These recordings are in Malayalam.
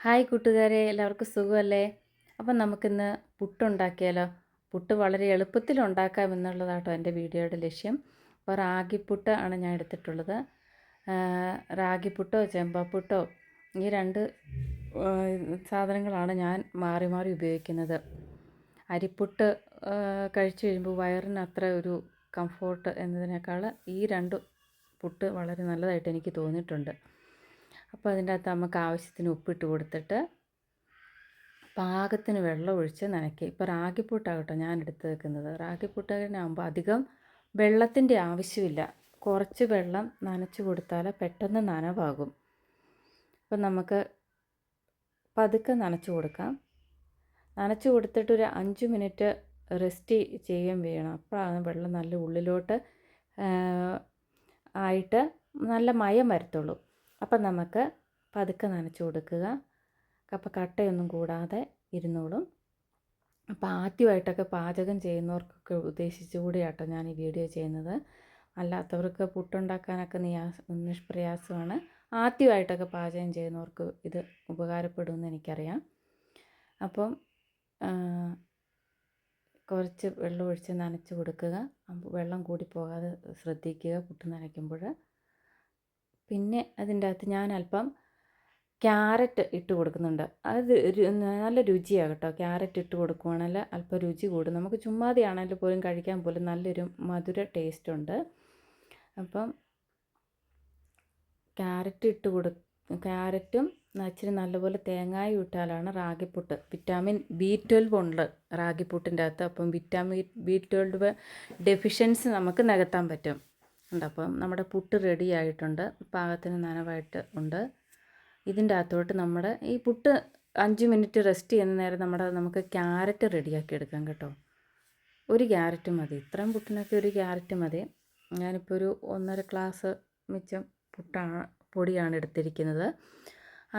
ഹായ് കൂട്ടുകാരെ, എല്ലാവർക്കും സുഖമല്ലേ? അപ്പം നമുക്കിന്ന് പുട്ടുണ്ടാക്കിയാലോ? പുട്ട് വളരെ എളുപ്പത്തിൽ ഉണ്ടാക്കാമെന്നുള്ളതാട്ടോ എൻ്റെ വീഡിയോയുടെ ലക്ഷ്യം. അപ്പോൾ റാഗിപ്പുട്ട് ആണ് ഞാൻ എടുത്തിട്ടുള്ളത്. റാഗിപ്പുട്ടോ ചെമ്പാപ്പുട്ടോ ഈ രണ്ട് സാധനങ്ങളാണ് ഞാൻ മാറി മാറി ഉപയോഗിക്കുന്നത്. അരിപ്പുട്ട് കഴിച്ചു കഴിയുമ്പോൾ വയറിന് അത്ര ഒരു കംഫോർട്ട് എന്നതിനേക്കാൾ ഈ രണ്ട് പുട്ട് വളരെ നല്ലതായിട്ട് എനിക്ക് തോന്നിയിട്ടുണ്ട്. അപ്പോൾ അതിൻ്റെ അകത്ത് നമുക്ക് ആവശ്യത്തിന് ഉപ്പിട്ട് കൊടുത്തിട്ട് പാകത്തിന് വെള്ളം ഒഴിച്ച് നനയ്ക്കുക. ഇപ്പോൾ റാഗിപ്പുട്ടാകട്ടോ ഞാൻ എടുത്ത് വെക്കുന്നത്. റാഗിപ്പുട്ടാകുമ്പോൾ അധികം വെള്ളത്തിൻ്റെ ആവശ്യമില്ല. കുറച്ച് വെള്ളം നനച്ച് കൊടുത്താൽ പെട്ടെന്ന് നനവാകും. അപ്പം നമുക്ക് പതുക്കെ നനച്ച് കൊടുക്കാം. നനച്ച് കൊടുത്തിട്ട് ഒരു 5 മിനിറ്റ് റെസ്റ്റ് ചെയ്യുകയും വേണം. അപ്പോഴാണ് വെള്ളം നല്ല ഉള്ളിലോട്ട് ആയിട്ട് നല്ല മയം വരത്തുള്ളൂ. അപ്പം നമുക്ക് പതുക്കെ നനച്ച് കൊടുക്കുക. അപ്പോൾ കട്ടയൊന്നും കൂടാതെ ഇരുന്നോളും. അപ്പോൾ ആദ്യമായിട്ടൊക്കെ പാചകം ചെയ്യുന്നവർക്കൊക്കെ ഉദ്ദേശിച്ചുകൂടിയാട്ടോ ഞാൻ ഈ വീഡിയോ ചെയ്യുന്നത്. അല്ലാത്തവർക്ക് പുട്ടുണ്ടാക്കാനൊക്കെ നിഷ്പ്രയാസമാണ്. ആദ്യമായിട്ടൊക്കെ പാചകം ചെയ്യുന്നവർക്ക് ഇത് ഉപകാരപ്പെടുമെന്ന് എനിക്കറിയാം. അപ്പം കുറച്ച് വെള്ളം ഒഴിച്ച് നനച്ച് കൊടുക്കുക. വെള്ളം കൂടി പോകാതെ ശ്രദ്ധിക്കുക പുട്ട് നനയ്ക്കുമ്പോൾ. പിന്നെ അതിൻ്റെ അകത്ത് ഞാൻ അല്പം ക്യാരറ്റ് ഇട്ട് കൊടുക്കുന്നുണ്ട്. അത് നല്ല രുചിയാണ് കേട്ടോ. ക്യാരറ്റ് ഇട്ട് കൊടുക്കുവാണെങ്കിൽ അല്പം രുചി കൂടും. നമുക്ക് ചുമ്മാതെയാണെങ്കിൽ പോലും കഴിക്കാൻ പോലും നല്ലൊരു മധുര ടേസ്റ്റ് ഉണ്ട്. അപ്പം ക്യാരറ്റും ഇച്ചിരി നല്ലപോലെ തേങ്ങായും ഇട്ടാലാണ് റാഗിപ്പുട്ട്. വിറ്റാമിൻ B12 ഉണ്ട് റാഗിപ്പുട്ടിൻ്റെ അകത്ത്. അപ്പം വിറ്റാമിൻ B12 ഡെഫിഷ്യൻസി നമുക്ക് നികത്താൻ പറ്റും. ഉണ്ട്. അപ്പം നമ്മുടെ പുട്ട് റെഡി ആയിട്ടുണ്ട്. പാകത്തിന് നനവായിട്ട് ഉണ്ട്. ഇതിൻ്റെ അകത്തോട്ട് നമ്മുടെ ഈ പുട്ട് 5 മിനിറ്റ് റെസ്റ്റ് ചെയ്യുന്ന നേരം നമുക്ക് ക്യാരറ്റ് റെഡിയാക്കി എടുക്കാം കേട്ടോ. ഒരു ക്യാരറ്റ് മതി. ഇത്രയും പുട്ടിനൊക്കെ ഒരു ക്യാരറ്റ് മതി. ഞാനിപ്പോൾ ഒരു 1.5 ഗ്ലാസ് മിച്ചം പൊടിയാണ് എടുത്തിരിക്കുന്നത്.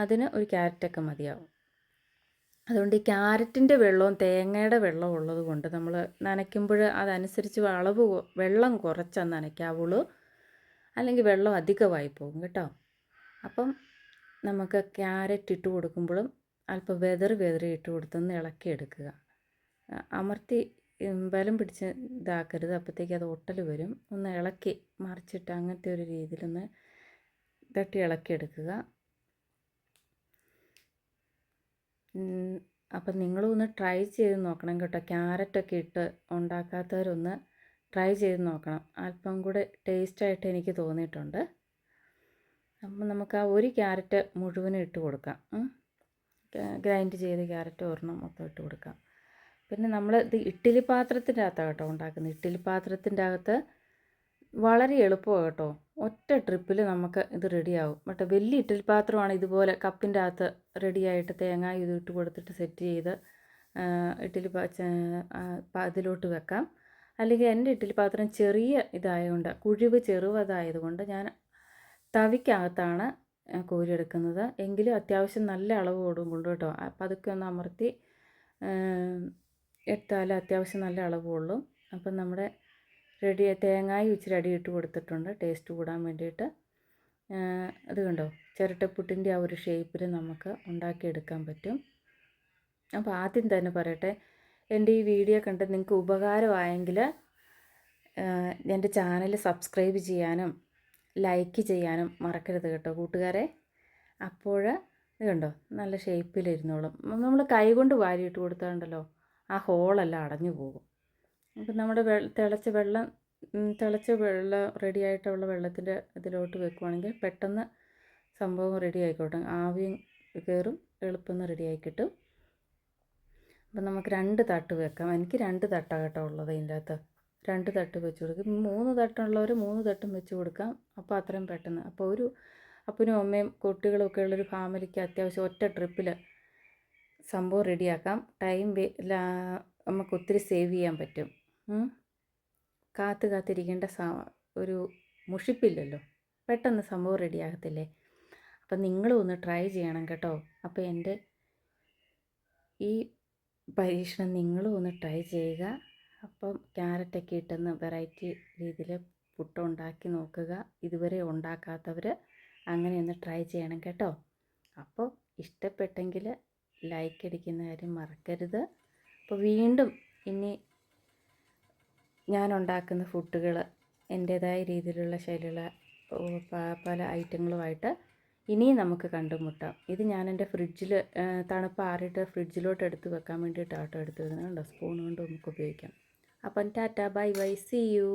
അതിന് ഒരു ക്യാരറ്റൊക്കെ മതിയാവും. അതുകൊണ്ട് ഈ ക്യാരറ്റിൻ്റെ വെള്ളവും തേങ്ങയുടെ വെള്ളവും ഉള്ളത് കൊണ്ട് നമ്മൾ നനയ്ക്കുമ്പോൾ അതനുസരിച്ച് വെള്ളം കുറച്ചാൽ നനയ്ക്കാവുള്ളൂ. അല്ലെങ്കിൽ വെള്ളം അധികമായി പോകും കേട്ടോ. അപ്പം നമുക്ക് ക്യാരറ്റ് ഇട്ട് കൊടുക്കുമ്പോഴും അല്പം വെതറി ഇട്ട് കൊടുത്തൊന്ന് ഇളക്കിയെടുക്കുക. അമർത്തി ബലം പിടിച്ച് ഇതാക്കരുത്. അപ്പോഴത്തേക്ക് അത് ഒട്ടൽ വരും. ഒന്ന് ഇളക്കി മറിച്ചിട്ട് അങ്ങനത്തെ ഒരു രീതിയിലൊന്ന് തട്ടി ഇളക്കിയെടുക്കുക. അപ്പം നിങ്ങളും ഒന്ന് ട്രൈ ചെയ്ത് നോക്കണം കേട്ടോ. ക്യാരറ്റൊക്കെ ഇട്ട് ഉണ്ടാക്കാത്തവരൊന്ന് ട്രൈ ചെയ്ത് നോക്കണം. അല്പം കൂടെ ടേസ്റ്റായിട്ട് എനിക്ക് തോന്നിയിട്ടുണ്ട്. അപ്പം നമുക്ക് ആ ഒരു ക്യാരറ്റ് മുഴുവനും ഇട്ട് കൊടുക്കാം. ഗ്രൈൻഡ് ചെയ്ത് ക്യാരറ്റ് ഒരെണ്ണം മൊത്തം ഇട്ട് കൊടുക്കാം. പിന്നെ നമ്മൾ ഇത് ഇഡ്ഡലി പാത്രത്തിൻ്റെ അകത്താണ് കേട്ടോ ഉണ്ടാക്കുന്നത്. ഇഡ്ഡലി പാത്രത്തിൻ്റെ അകത്ത് വളരെ എളുപ്പമാണ് കേട്ടോ. ഒറ്റ ട്രിപ്പിൽ നമുക്ക് ഇത് റെഡിയാവും. ബട്ട് വലിയ ഇഡ്ഡലി പാത്രമാണ് ഇതുപോലെ കപ്പിൻ്റെ അകത്ത് റെഡിയായിട്ട് തേങ്ങ ഇത് ഇട്ട് കൊടുത്തിട്ട് സെറ്റ് ചെയ്ത് ഇതിലോട്ട് വെക്കാം. അല്ലെങ്കിൽ എൻ്റെ ഇഡ്ഡലി പാത്രം ചെറിയ ഇതായതുകൊണ്ട് കുഴിവ് ചെറുതായതുകൊണ്ട് ഞാൻ തവിക്കകത്താണ് കോരിയെടുക്കുന്നത്. എങ്കിലും അത്യാവശ്യം നല്ല അളവ് കൊണ്ട് കേട്ടോ. അപ്പം അതൊക്കെ ഒന്ന് അമർത്തി എടുത്താൽ അത്യാവശ്യം നല്ല അളവുള്ളൂ. അപ്പം നമ്മുടെ തേങ്ങായും ഇച്ചിരി അടി ഇട്ട് കൊടുത്തിട്ടുണ്ട് ടേസ്റ്റ് കൂടാൻ വേണ്ടിയിട്ട്. അത് കണ്ടോ, ചിരട്ടപ്പുട്ടിൻ്റെ ആ ഒരു ഷേപ്പിൽ നമുക്ക് ഉണ്ടാക്കിയെടുക്കാൻ പറ്റും. അപ്പോൾ ആദ്യം തന്നെ പറയട്ടെ, എൻ്റെ ഈ വീഡിയോ കണ്ട് നിങ്ങൾക്ക് ഉപകാരമായെങ്കിൽ എൻ്റെ ചാനൽ സബ്സ്ക്രൈബ് ചെയ്യാനും ലൈക്ക് ചെയ്യാനും മറക്കരുത് കേട്ടോ കൂട്ടുകാരെ. അപ്പോൾ ഇത് കണ്ടോ നല്ല ഷേപ്പിലിരുന്നോളും. നമ്മൾ കൈ കൊണ്ട് വാരിയിട്ട് കൊടുത്താലുണ്ടല്ലോ ആ ഹോളെല്ലാം അടഞ്ഞു പോകും. അപ്പം നമ്മുടെ തിളച്ച വെള്ളം റെഡിയായിട്ടുള്ള വെള്ളത്തിൻ്റെ ഇതിലോട്ട് വെക്കുവാണെങ്കിൽ പെട്ടെന്ന് സംഭവം റെഡി ആയിക്കോട്ടെ. ആവിയും കയറും, എളുപ്പം റെഡിയായി കിട്ടും. അപ്പം നമുക്ക് 2 തട്ട് വെക്കാം. എനിക്ക് 2 തട്ടാണ് കേട്ടോ ഉള്ളത്. ഇതിൻ്റെ അകത്ത് 2 തട്ട് വെച്ച് കൊടുക്കും. 3 തട്ടുള്ളവർ 3 തട്ടും വെച്ച് കൊടുക്കാം. അപ്പോൾ അത്രയും പെട്ടെന്ന്. അപ്പോൾ ഒരു അപ്പനും അമ്മയും കുട്ടികളൊക്കെ ഉള്ളൊരു ഫാമിലിക്ക് അത്യാവശ്യം ഒറ്റ ട്രിപ്പിൽ സംഭവം റെഡിയാക്കാം. നമുക്ക് ഒത്തിരി സേവ് ചെയ്യാൻ പറ്റും. കാത്തിരിക്കേണ്ട ഒരു മുഷിപ്പില്ലല്ലോ. പെട്ടെന്ന് സംഭവം റെഡിയാകത്തില്ലേ. അപ്പം നിങ്ങളും ഒന്ന് ട്രൈ ചെയ്യണം കേട്ടോ. അപ്പോൾ എൻ്റെ ഈ പരീക്ഷണം നിങ്ങളും ഒന്ന് ട്രൈ ചെയ്യുക. അപ്പം ക്യാരറ്റൊക്കെ ഇട്ടെന്ന് വെറൈറ്റി രീതിയിൽ പുട്ടുണ്ടാക്കി നോക്കുക. ഇതുവരെ ഉണ്ടാക്കാത്തവർ അങ്ങനെ ഒന്ന് ട്രൈ ചെയ്യണം കേട്ടോ. അപ്പോൾ ഇഷ്ടപ്പെട്ടെങ്കിൽ ലൈക്ക് അടിക്കുന്ന കാര്യം മറക്കരുത്. അപ്പോൾ വീണ്ടും ഇനി ഞാൻ ഉണ്ടാക്കുന്ന ഫുഡുകൾ എൻ്റേതായ രീതിയിലുള്ള ശൈലിയുള്ള പല ഐറ്റങ്ങളുമായിട്ട് ഇനിയും നമുക്ക് കണ്ടുമുട്ടാം. ഇത് ഞാൻ എൻ്റെ ഫ്രിഡ്ജിൽ തണുപ്പ് ആറിയിട്ട് ഫ്രിഡ്ജിലോട്ട് എടുത്ത് വെക്കാൻ വേണ്ടിയിട്ടാട്ടോ എടുത്ത് വെക്കുന്നത്. കണ്ടോ, സ്പൂൺ കൊണ്ട് നമുക്ക് ഉപയോഗിക്കാം. അപ്പം tata, bye bye, see U.